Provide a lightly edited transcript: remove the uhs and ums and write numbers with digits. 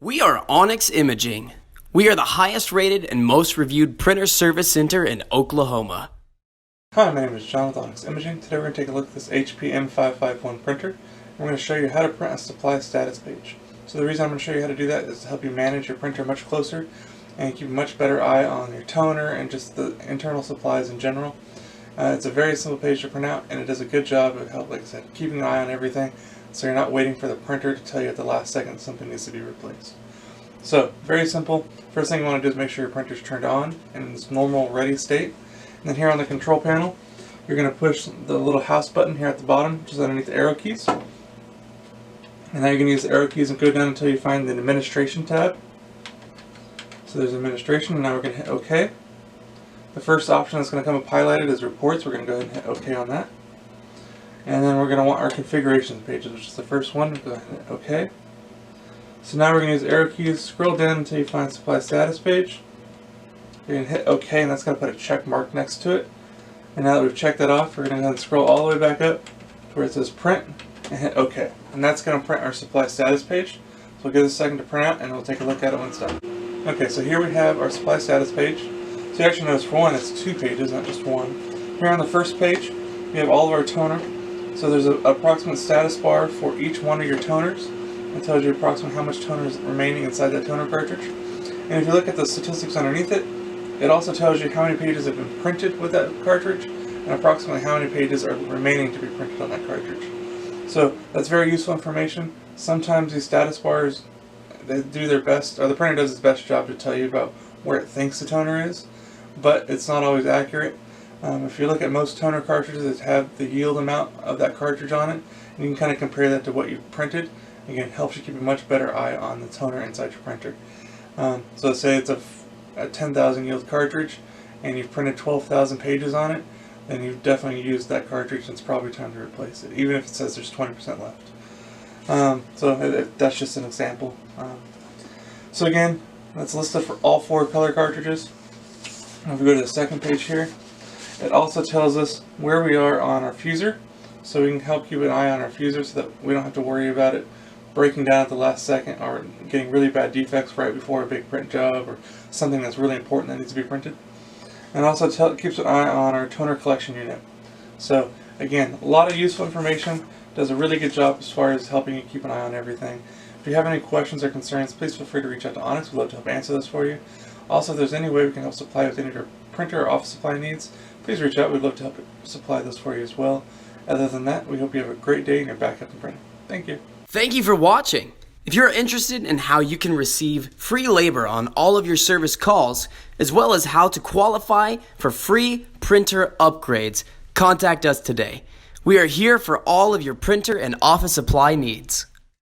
We are Onyx Imaging. We are the highest rated and most reviewed printer service center in Oklahoma. Hi, my name is John with Onyx Imaging. Today we're going to take a look at this HP M551 printer. We're going to show you how to print a supply status page. So the reason I'm going to show you how to do that is to help you manage your printer much closer and keep a much better eye on your toner and just the internal supplies in general. It's a very simple page to print out, and it does a good job of help, like I said, keeping an eye on everything so you're not waiting for the printer to tell you at the last second something needs to be replaced. So, very simple. First thing you want to do is make sure your printer's turned on in its normal ready state. And then here on the control panel, you're going to push the little house button here at the bottom, just underneath the arrow keys. And now you're going to use the arrow keys and go down until you find the administration tab. So there's administration, and now we're going to hit OK. The first option that's going to come up highlighted is reports. We're going to go ahead and hit OK on that. And then we're going to want our configurations pages, which is the first one. Go ahead and hit OK. So now we're going to use arrow keys, scroll down until you find supply status page. You're going to hit OK, and that's going to put a check mark next to it. And now that we've checked that off, we're going to go ahead and scroll all the way back up to where it says print and hit OK. And that's going to print our supply status page. So we'll give it a second to print out and we'll take a look at it when it's done. Okay, so here we have our supply status page. So you actually notice for one, it's 2 pages, not just one. Here on the first page, we have all of our toner. So there's an approximate status bar for each one of your toners. It tells you approximately how much toner is remaining inside that toner cartridge. And if you look at the statistics underneath it, it also tells you how many pages have been printed with that cartridge and approximately how many pages are remaining to be printed on that cartridge. So that's very useful information. Sometimes these status bars, they do their best, or the printer does its best job to tell you about where it thinks the toner is, but it's not always accurate. If you look at most toner cartridges that have the yield amount of that cartridge on it, and you can kind of compare that to what you've printed. Again, it helps you keep a much better eye on the toner inside your printer. So say it's a 10,000 yield cartridge and you've printed 12,000 pages on it, then you've definitely used that cartridge and it's probably time to replace it, even if it says there's 20% left. So that's just an example. So again, that's listed for all 4 color cartridges. If we go to the second page here, it also tells us where we are on our fuser, so we can help keep an eye on our fuser so that we don't have to worry about it breaking down at the last second or getting really bad defects right before a big print job or something that's really important that needs to be printed. And also keeps an eye on our toner collection unit. So again, a lot of useful information, does a really good job as far as helping you keep an eye on everything. If you have any questions or concerns, please feel free to reach out to Onyx. We'd love to help answer those for you. Also, if there's any way we can help supply with any of your printer or office supply needs, please reach out. We'd love to help supply those for you as well. Other than that, we hope you have a great day and you're back up and printing. Thank you. Thank you for watching. If you're interested in how you can receive free labor on all of your service calls, as well as how to qualify for free printer upgrades, contact us today. We are here for all of your printer and office supply needs.